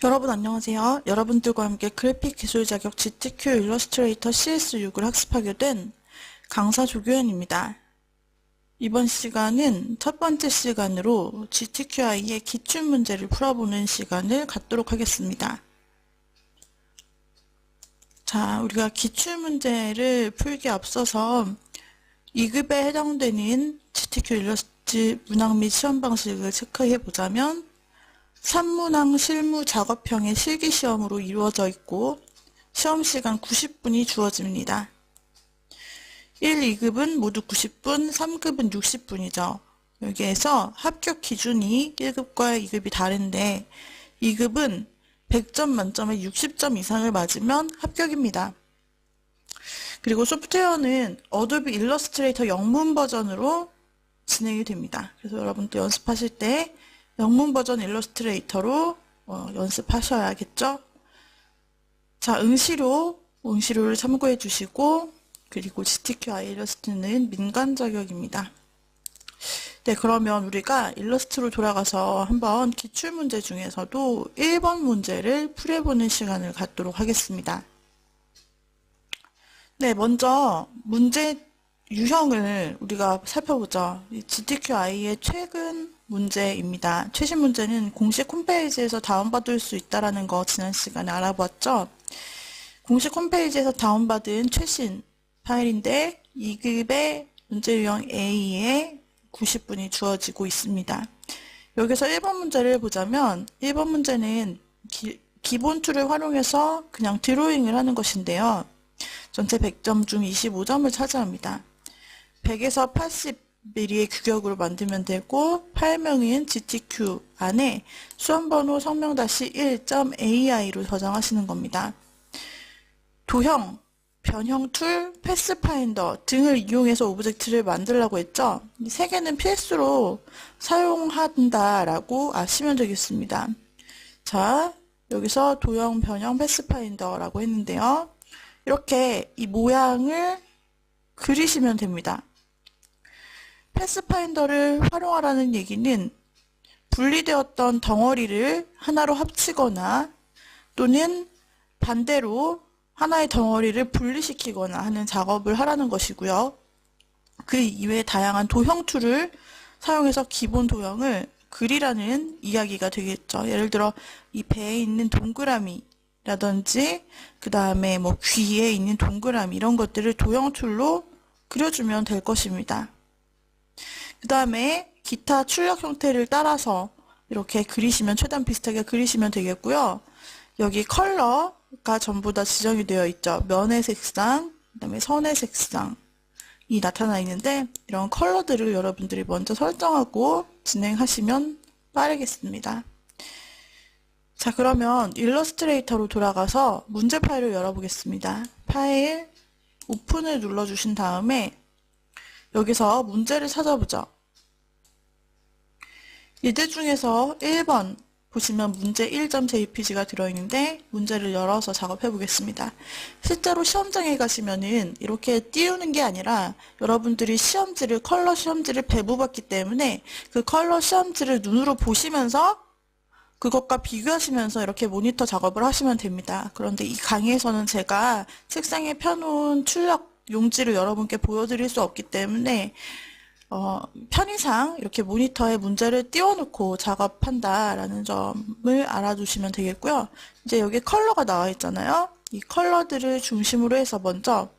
여러분 안녕하세요. 여러분들과 함께 그래픽 기술 자격 GTK 일러스트레이터 CS6을 학습하게 된 강사 조교연입니다. 이번 시간은 첫 번째 시간으로 GTQI의 기출문제를 풀어보는 시간을 갖도록 하겠습니다. 자, 우리가 기출문제를 풀기에 앞서서 2급에 해당되는 GTK 일러스트 문항 및 시험 방식을 체크해 보자면 3문항 실무 작업형의 실기시험으로 이루어져 있고 시험시간 90분이 주어집니다. 1, 2급은 모두 90분, 3급은 60분이죠. 여기에서 합격 기준이 1급과 2급이 다른데 2급은 100점 만점에 60점 이상을 맞으면 합격입니다. 그리고 소프트웨어는 어도비 일러스트레이터 영문 버전으로 진행이 됩니다. 그래서 여러분도 연습하실 때 영문 버전 일러스트레이터로 연습하셔야겠죠? 자, 응시료를 참고해 주시고, 그리고 GTQI 일러스트는 민간 자격입니다. 네, 그러면 우리가 일러스트로 돌아가서 한번 기출문제 중에서도 1번 문제를 풀어보는 시간을 갖도록 하겠습니다. 네, 먼저 문제 유형을 우리가 살펴보죠. GTQI의 최근 문제입니다. 최신 문제는 공식 홈페이지에서 다운받을 수 있다는 거 지난 시간에 알아보았죠. 공식 홈페이지에서 다운받은 최신 파일인데 2급의 문제 유형 A에 90분이 주어지고 있습니다. 여기서 1번 문제를 보자면 1번 문제는 기본 툴을 활용해서 그냥 드로잉을 하는 것인데요. 전체 100점 중 25점을 차지합니다. 100에서 80mm의 규격으로 만들면 되고 파일명인 GTQ 안에 수험번호 성명-1.ai로 저장하시는 겁니다. 도형, 변형 툴, 패스파인더 등을 이용해서 오브젝트를 만들라고 했죠. 이 세 개는 필수로 사용한다라고 아시면 되겠습니다. 자, 여기서 도형, 변형, 패스파인더라고 했는데요. 이렇게 이 모양을 그리시면 됩니다. 패스파인더를 활용하라는 얘기는 분리되었던 덩어리를 하나로 합치거나 또는 반대로 하나의 덩어리를 분리시키거나 하는 작업을 하라는 것이고요. 그 이외에 다양한 도형 툴을 사용해서 기본 도형을 그리라는 이야기가 되겠죠. 예를 들어 이 배에 있는 동그라미라든지 그 다음에 뭐 귀에 있는 동그라미 이런 것들을 도형 툴로 그려주면 될 것입니다. 그 다음에 기타 출력 형태를 따라서 이렇게 그리시면 최대한 비슷하게 그리시면 되겠고요. 여기 컬러가 전부 다 지정이 되어 있죠. 면의 색상, 그 다음에 선의 색상이 나타나 있는데 이런 컬러들을 여러분들이 먼저 설정하고 진행하시면 빠르겠습니다. 자, 그러면 일러스트레이터로 돌아가서 문제 파일을 열어보겠습니다. 파일, 오픈을 눌러주신 다음에 여기서 문제를 찾아보죠. 이들 중에서 1번 보시면 문제 1.jpg가 들어있는데 문제를 열어서 작업해 보겠습니다. 실제로 시험장에 가시면은 이렇게 띄우는 게 아니라 여러분들이 시험지를 컬러 시험지를 배부받기 때문에 그 컬러 시험지를 눈으로 보시면서 그것과 비교하시면서 이렇게 모니터 작업을 하시면 됩니다. 그런데 이 강의에서는 제가 책상에 펴놓은 출력 용지를 여러분께 보여드릴 수 없기 때문에 편의상 이렇게 모니터에 문제를 띄워놓고 작업한다라는 점을 알아두시면 되겠고요. 이제 여기 컬러가 나와 있잖아요. 이 컬러들을 중심으로 해서 먼저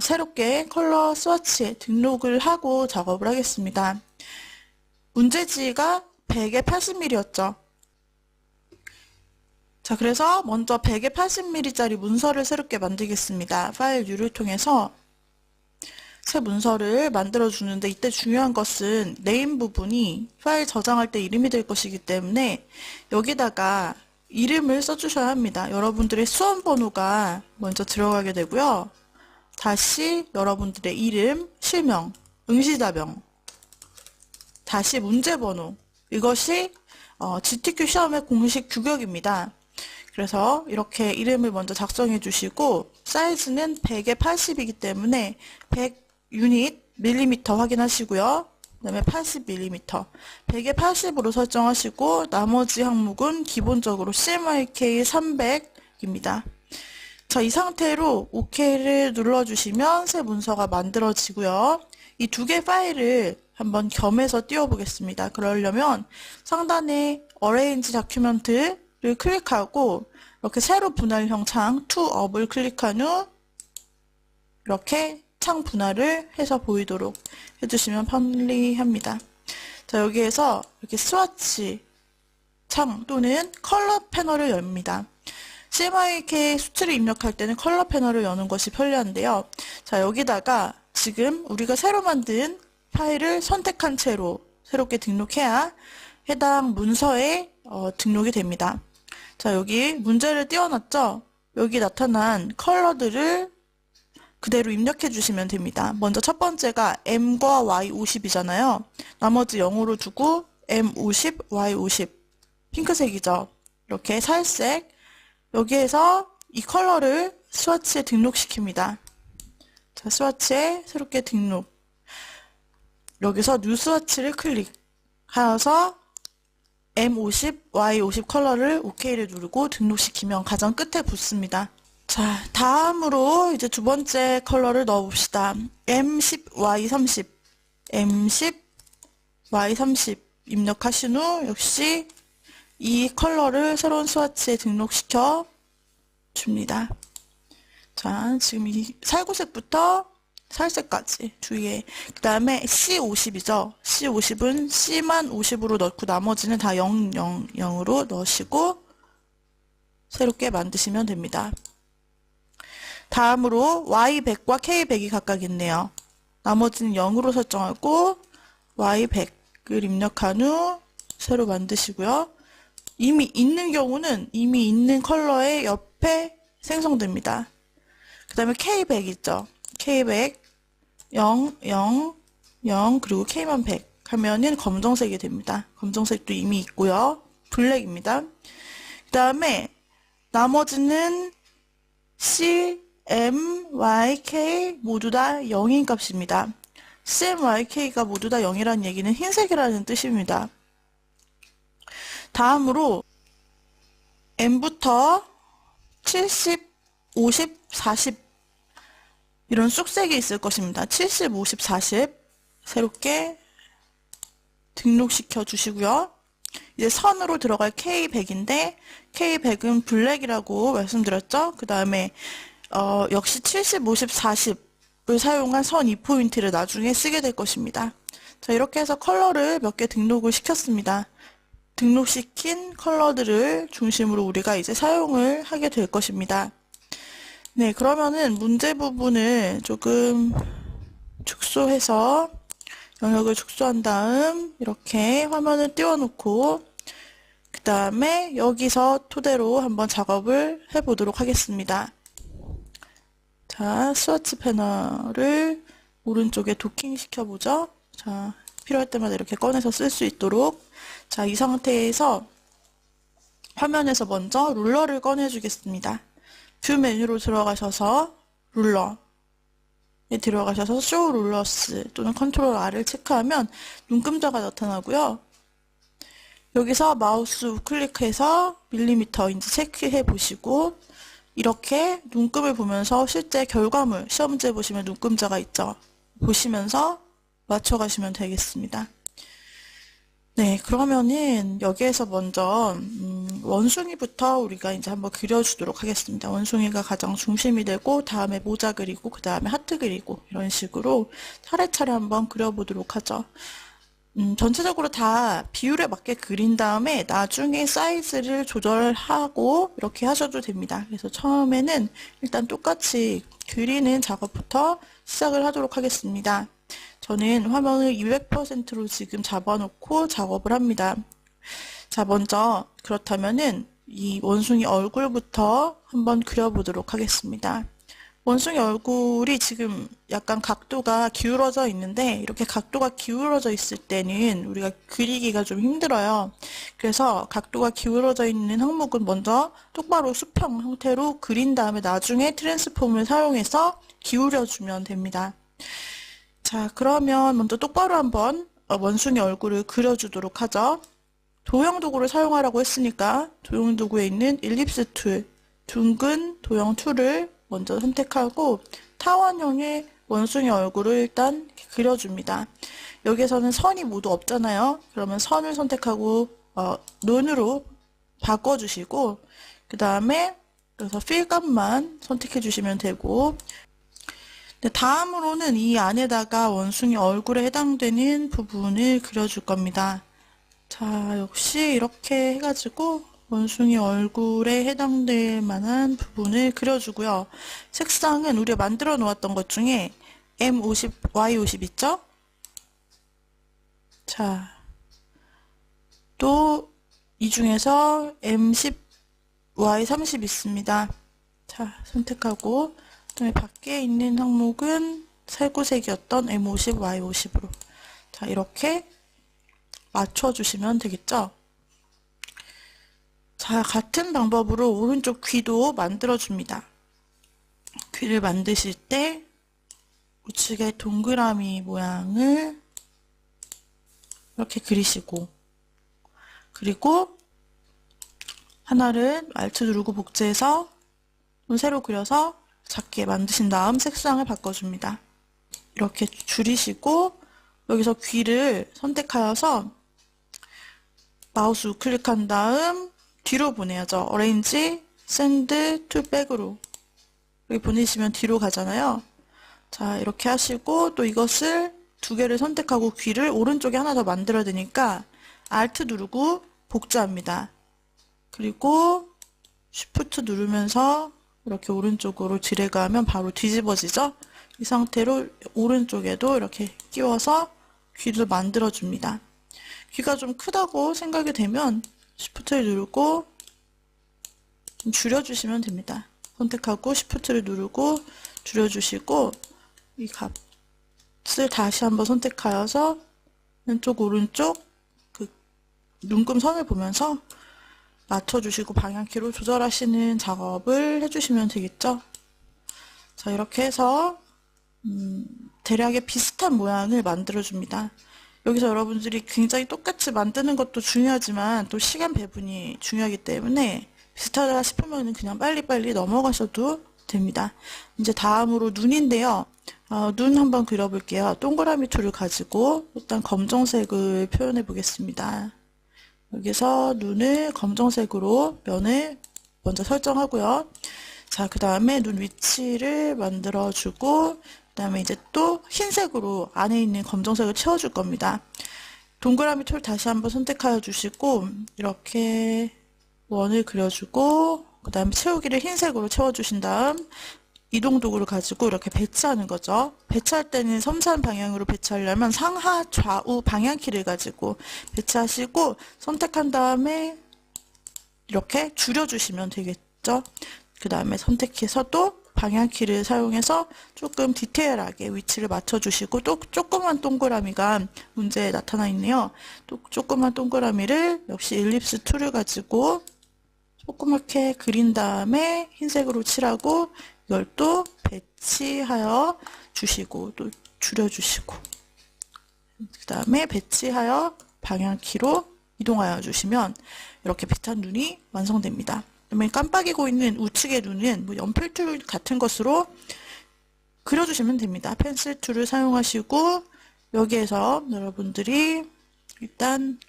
새롭게 컬러 스와치에 등록을 하고 작업을 하겠습니다. 문제지가 100에 80mm였죠. 자, 그래서 먼저 100에 80mm짜리 문서를 새롭게 만들겠습니다. 파일 U를 통해서 새 문서를 만들어주는데 이때 중요한 것은 네임 부분이 파일 저장할 때 이름이 될 것이기 때문에 여기다가 이름을 써주셔야 합니다. 여러분들의 수험번호가 먼저 들어가게 되고요. 다시 여러분들의 이름, 실명, 응시자명, 다시 문제번호 이것이 GTQ 시험의 공식 규격입니다. 그래서 이렇게 이름을 먼저 작성해 주시고 사이즈는 100에 80이기 때문에 100 유닛 밀리미터 확인하시고요. 그다음에 80mm, 100에 80으로 설정하시고 나머지 항목은 기본적으로 CMYK 300입니다. 자, 이 상태로 OK를 눌러주시면 새 문서가 만들어지고요. 이 두 개 파일을 한번 겸해서 띄워보겠습니다. 그러려면 상단에 Arrange Document를 클릭하고 이렇게 세로 분할형 창 To Up을 클릭한 후 이렇게 창 분할을 해서 보이도록 해주시면 편리합니다. 자, 여기에서 이렇게 스와치 창 또는 컬러 패널을 엽니다. CMYK 수치를 입력할 때는 컬러 패널을 여는 것이 편리한데요. 자, 여기다가 지금 우리가 새로 만든 파일을 선택한 채로 새롭게 등록해야 해당 문서에 등록이 됩니다. 자, 여기 문제를 띄워놨죠? 여기 나타난 컬러들을 그대로 입력해 주시면 됩니다. 먼저 첫 번째가 M과 Y50이잖아요. 나머지 0으로 두고 M50, Y50. 핑크색이죠. 이렇게 살색. 여기에서 이 컬러를 스와치에 등록시킵니다. 자, 스와치에 새롭게 등록. 여기서 뉴 스와치를 클릭하여서 M50, Y50 컬러를 OK를 누르고 등록시키면 가장 끝에 붙습니다. 자, 다음으로 이제 두 번째 컬러를 넣어봅시다. M10, Y30, M10, Y30 입력하신 후 역시 이 컬러를 새로운 스와치에 등록시켜 줍니다. 자, 지금 이 살구색부터 살색까지 주의해. 그 다음에 C50이죠. C50은 C만 50으로 넣고 나머지는 다 0, 0, 0으로 넣으시고 새롭게 만드시면 됩니다. 다음으로 Y100과 K100이 각각 있네요. 나머지는 0으로 설정하고 Y100을 입력한 후 새로 만드시고요. 이미 있는 경우는 이미 있는 컬러의 옆에 생성됩니다. 그 다음에 K100 있죠. K100 0, 0, 0 그리고 K만 100 하면은 검정색이 됩니다. 검정색도 이미 있고요. 블랙입니다. 그 다음에 나머지는 C, M, Y, K 모두 다 0인 값입니다. C, M, Y, K가 모두 다 0이라는 얘기는 흰색이라는 뜻입니다. 다음으로 M부터 70, 50, 40 이런 쑥색이 있을 것입니다. 70, 50, 40 새롭게 등록시켜 주시고요. 이제 선으로 들어갈 K100인데 K100은 블랙이라고 말씀드렸죠. 그 다음에 역시 70, 50, 40을 사용한 선 2포인트를 나중에 쓰게 될 것입니다. 자, 이렇게 해서 컬러를 몇 개 등록을 시켰습니다. 등록시킨 컬러들을 중심으로 우리가 이제 사용을 하게 될 것입니다. 네, 그러면은 문제 부분을 조금 축소해서 영역을 축소한 다음 이렇게 화면을 띄워놓고 그 다음에 여기서 토대로 한번 작업을 해보도록 하겠습니다. 자, 스와치 패널을 오른쪽에 도킹 시켜보죠. 자, 필요할 때마다 이렇게 꺼내서 쓸 수 있도록. 자, 이 상태에서 화면에서 먼저 룰러를 꺼내주겠습니다. 뷰 메뉴로 들어가셔서 룰러에 들어가셔서 쇼 룰러스 또는 컨트롤 R을 체크하면 눈금자가 나타나고요. 여기서 마우스 우클릭해서 밀리미터인지 체크해 보시고 이렇게 눈금을 보면서 실제 결과물 시험지에 보시면 눈금자가 있죠. 보시면서 맞춰가시면 되겠습니다. 네, 그러면은 여기에서 먼저 원숭이부터 우리가 이제 한번 그려주도록 하겠습니다. 원숭이가 가장 중심이 되고 다음에 모자 그리고 그 다음에 하트 그리고 이런 식으로 차례차례 한번 그려보도록 하죠. 전체적으로 다 비율에 맞게 그린 다음에 나중에 사이즈를 조절하고 이렇게 하셔도 됩니다. 그래서 처음에는 일단 똑같이 그리는 작업부터 시작을 하도록 하겠습니다. 저는 화면을 200%로 지금 잡아놓고 작업을 합니다. 자, 먼저 그렇다면은 이 원숭이 얼굴부터 한번 그려보도록 하겠습니다. 원숭이 얼굴이 지금 약간 각도가 기울어져 있는데 이렇게 각도가 기울어져 있을 때는 우리가 그리기가 좀 힘들어요. 그래서 각도가 기울어져 있는 항목은 먼저 똑바로 수평 형태로 그린 다음에 나중에 트랜스폼을 사용해서 기울여주면 됩니다. 자, 그러면 먼저 똑바로 한번 원숭이 얼굴을 그려주도록 하죠. 도형 도구를 사용하라고 했으니까 도형 도구에 있는 일립스 툴, 둥근 도형 툴을 먼저 선택하고 타원형의 원숭이 얼굴을 일단 그려줍니다. 여기에서는 선이 모두 없잖아요. 그러면 선을 선택하고 눈으로 바꿔주시고 그 다음에 여기서 필감만 선택해 주시면 되고, 다음으로는 이 안에다가 원숭이 얼굴에 해당되는 부분을 그려줄 겁니다. 자, 역시 이렇게 해가지고 원숭이 얼굴에 해당될 만한 부분을 그려주고요. 색상은 우리가 만들어 놓았던 것 중에 M50, Y50 있죠? 자, 또 이 중에서 M10, Y30 있습니다. 자, 선택하고 그다음에 밖에 있는 항목은 살구색이었던 M50, Y50으로 자, 이렇게 맞춰주시면 되겠죠? 자, 같은 방법으로 오른쪽 귀도 만들어줍니다. 귀를 만드실 때 우측에 동그라미 모양을 이렇게 그리시고, 그리고 하나를 Alt 누르고 복제해서 세로 그려서 작게 만드신 다음 색상을 바꿔줍니다. 이렇게 줄이시고 여기서 귀를 선택하여서 마우스 우클릭한 다음 뒤로 보내야죠. 어레인지, 샌드, 툴백으로 여기 보내시면 뒤로 가잖아요. 자, 이렇게 하시고 또 이것을 두 개를 선택하고 귀를 오른쪽에 하나 더 만들어야 되니까 Alt 누르고 복제합니다. 그리고 Shift 누르면서 이렇게 오른쪽으로 드래그하면 바로 뒤집어지죠? 이 상태로 오른쪽에도 이렇게 끼워서 귀를 만들어줍니다. 귀가 좀 크다고 생각이 되면 Shift를 누르고 좀 줄여주시면 됩니다. 선택하고 Shift를 누르고 줄여주시고 이 값을 다시 한번 선택하여서 왼쪽 오른쪽 그 눈금선을 보면서 맞춰주시고 방향키로 조절하시는 작업을 해주시면 되겠죠. 자, 이렇게 해서 대략의 비슷한 모양을 만들어줍니다. 여기서 여러분들이 굉장히 똑같이 만드는 것도 중요하지만 또 시간 배분이 중요하기 때문에 비슷하다 싶으면 그냥 빨리빨리 넘어가셔도 됩니다. 이제 다음으로 눈인데요. 눈 한번 그려볼게요. 동그라미 툴을 가지고 일단 검정색을 표현해 보겠습니다. 여기서 눈을 검정색으로 면을 먼저 설정하고요. 자, 그 다음에 눈 위치를 만들어주고 그 다음에 이제 또 흰색으로 안에 있는 검정색을 채워줄 겁니다. 동그라미 툴 다시 한번 선택하여 주시고 이렇게 원을 그려주고 그 다음에 채우기를 흰색으로 채워주신 다음 이동 도구를 가지고 이렇게 배치하는 거죠. 배치할 때는 섬세한 방향으로 배치하려면 상하 좌우 방향키를 가지고 배치하시고 선택한 다음에 이렇게 줄여주시면 되겠죠. 그 다음에 선택해서 또 방향키를 사용해서 조금 디테일하게 위치를 맞춰주시고 또 조그만 동그라미가 문제에 나타나 있네요. 또 조그만 동그라미를 역시 일립스 툴을 가지고 조그맣게 그린 다음에 흰색으로 칠하고 이걸 또 배치하여 주시고 또 줄여주시고 그 다음에 배치하여 방향키로 이동하여 주시면 이렇게 비슷한 눈이 완성됩니다. 그러면 깜빡이고 있는 우측의 눈은 뭐 연필 툴 같은 것으로 그려주시면 됩니다. 펜슬 툴을 사용하시고 여기에서 여러분들이 일단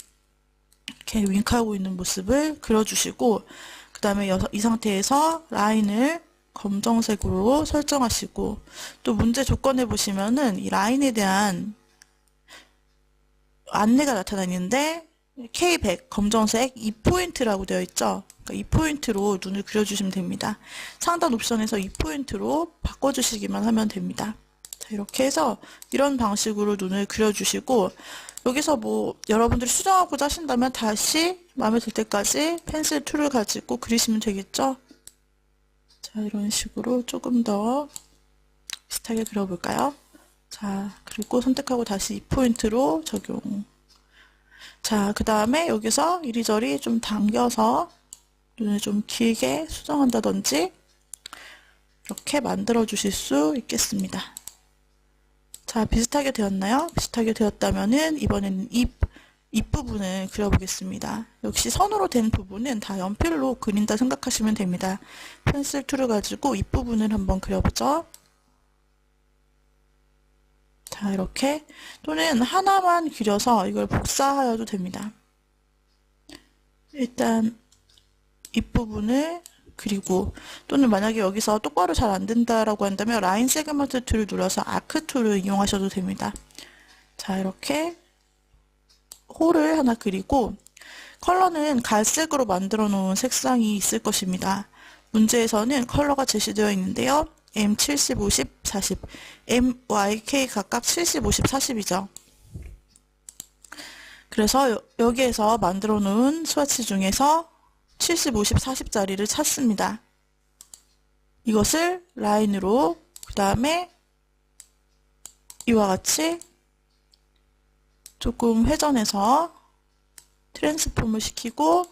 이렇게 윙크하고 있는 모습을 그려주시고 그 다음에 이 상태에서 라인을 검정색으로 설정하시고 또 문제 조건에 보시면은 이 라인에 대한 안내가 나타나 있는데 K100 검정색 2포인트라고 되어 있죠. 그러니까 2포인트로 눈을 그려주시면 됩니다. 상단 옵션에서 2포인트로 바꿔주시기만 하면 됩니다. 자, 이렇게 해서 이런 방식으로 눈을 그려주시고 여기서 뭐 여러분들이 수정하고자 하신다면 다시 마음에 들 때까지 펜슬 툴을 가지고 그리시면 되겠죠. 자, 이런 식으로 조금 더 비슷하게 그려볼까요? 자, 그리고 선택하고 다시 2포인트로 적용. 자, 그 다음에 여기서 이리저리 좀 당겨서 눈을 좀 길게 수정한다든지 이렇게 만들어 주실 수 있겠습니다. 자, 비슷하게 되었나요? 비슷하게 되었다면은 이번에는 입 부분을 그려보겠습니다. 역시 선으로 된 부분은 다 연필로 그린다 생각하시면 됩니다. 펜슬 툴을 가지고 입 부분을 한번 그려보죠. 자, 이렇게. 또는 하나만 그려서 이걸 복사하여도 됩니다. 일단 입 부분을 그리고, 또는 만약에 여기서 똑바로 잘 안 된다라고 한다면 라인 세그먼트 툴을 눌러서 아크 툴을 이용하셔도 됩니다. 자, 이렇게 홀을 하나 그리고 컬러는 갈색으로 만들어 놓은 색상이 있을 것입니다. 문제에서는 컬러가 제시되어 있는데요. M 70, 50, 40, M, Y, K 각각 70, 50, 40이죠. 그래서 여기에서 만들어 놓은 스와치 중에서 70, 50, 40짜리를 찾습니다. 이것을 라인으로, 그 다음에 이와 같이 조금 회전해서 트랜스폼을 시키고,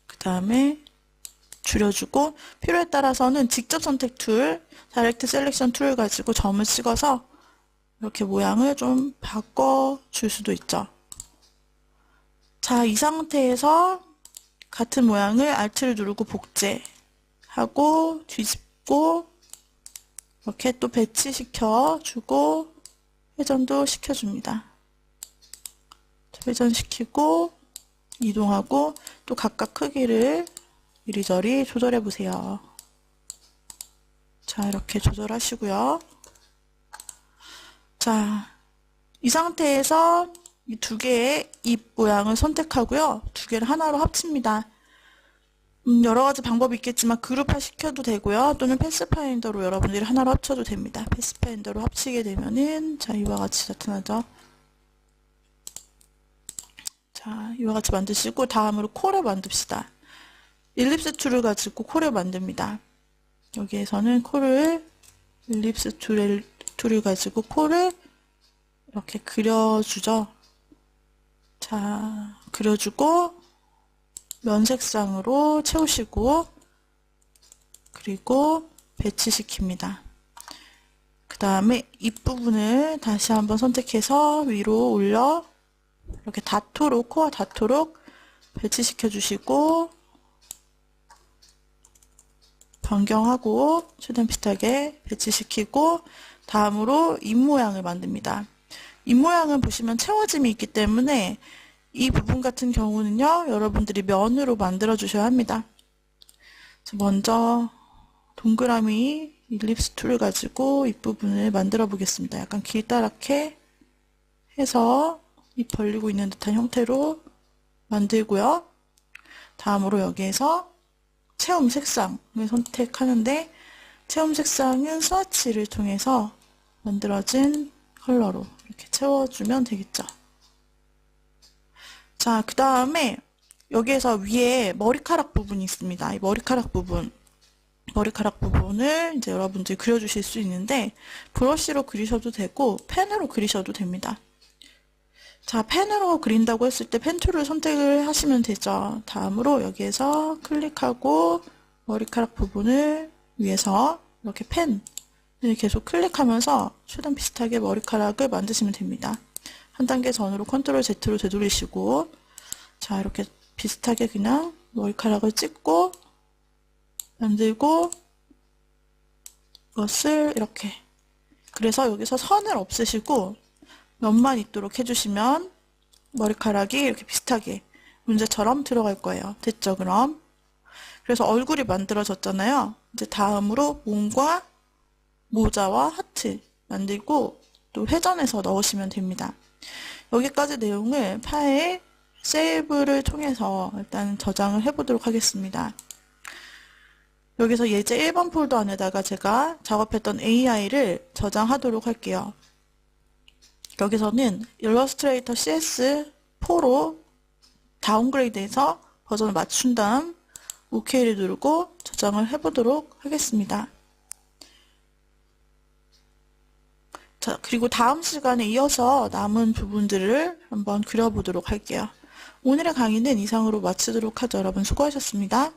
그 다음에 줄여주고, 필요에 따라서는 직접 선택 툴, 다이렉트 셀렉션 툴을 가지고 점을 찍어서 이렇게 모양을 좀 바꿔줄 수도 있죠. 자, 이 상태에서 같은 모양을 Alt를 누르고 복제하고 뒤집고 이렇게 또 배치시켜주고 회전도 시켜줍니다. 회전시키고 이동하고 또 각각 크기를 이리저리 조절해 보세요. 자, 이렇게 조절하시고요. 자, 이 상태에서 이 두 개의 입 모양을 선택하고요. 두 개를 하나로 합칩니다. 여러 가지 방법이 있겠지만 그룹화 시켜도 되고요. 또는 패스파인더로 여러분들이 하나로 합쳐도 됩니다. 패스파인더로 합치게 되면은 자, 이와 같이 나타나죠. 자, 이와 같이 만드시고 다음으로 코를 만듭시다. 일립스 툴을 가지고 코를 만듭니다. 여기에서는 코를 일립스 툴을 가지고 코를 이렇게 그려주죠. 자, 그려주고 면색상으로 채우시고 그리고 배치시킵니다. 그 다음에 입부분을 다시 한번 선택해서 위로 올려 이렇게 닿도록, 코와 닿도록 배치시켜 주시고 변경하고 최대한 비슷하게 배치시키고 다음으로 입 모양을 만듭니다. 입 모양은 보시면 채워짐이 있기 때문에 이 부분 같은 경우는요, 여러분들이 면으로 만들어 주셔야 합니다. 먼저 동그라미 일립스 툴을 가지고 입 부분을 만들어 보겠습니다. 약간 길다랗게 해서 입 벌리고 있는 듯한 형태로 만들고요. 다음으로 여기에서 체험 색상을 선택하는데 체험 색상은 스와치를 통해서 만들어진 컬러로 이렇게 채워주면 되겠죠. 자, 그 다음에 여기에서 위에 머리카락 부분이 있습니다. 이 머리카락 부분을 이제 여러분들이 그려주실 수 있는데 브러쉬로 그리셔도 되고 펜으로 그리셔도 됩니다. 자, 펜으로 그린다고 했을 때 펜 툴을 선택을 하시면 되죠. 다음으로 여기에서 클릭하고 머리카락 부분을 위해서 이렇게 펜을 계속 클릭하면서 최대한 비슷하게 머리카락을 만드시면 됩니다. 한 단계 전으로 컨트롤 Z로 되돌리시고 자, 이렇게 비슷하게 그냥 머리카락을 찍고 만들고 이것을 이렇게 그래서 여기서 선을 없애시고 면만 있도록 해주시면 머리카락이 이렇게 비슷하게 문제처럼 들어갈 거예요. 됐죠, 그럼? 그래서 얼굴이 만들어졌잖아요. 이제 다음으로 몸과 모자와 하트 만들고 또 회전해서 넣으시면 됩니다. 여기까지 내용을 파일 세이브를 통해서 일단 저장을 해보도록 하겠습니다. 여기서 예제 1번 폴더 안에다가 제가 작업했던 AI를 저장하도록 할게요. 여기서는 일러스트레이터 CS4로 다운그레이드해서 버전을 맞춘 다음 OK를 누르고 저장을 해보도록 하겠습니다. 자, 그리고 다음 시간에 이어서 남은 부분들을 한번 그려보도록 할게요. 오늘의 강의는 이상으로 마치도록 하죠. 여러분 수고하셨습니다.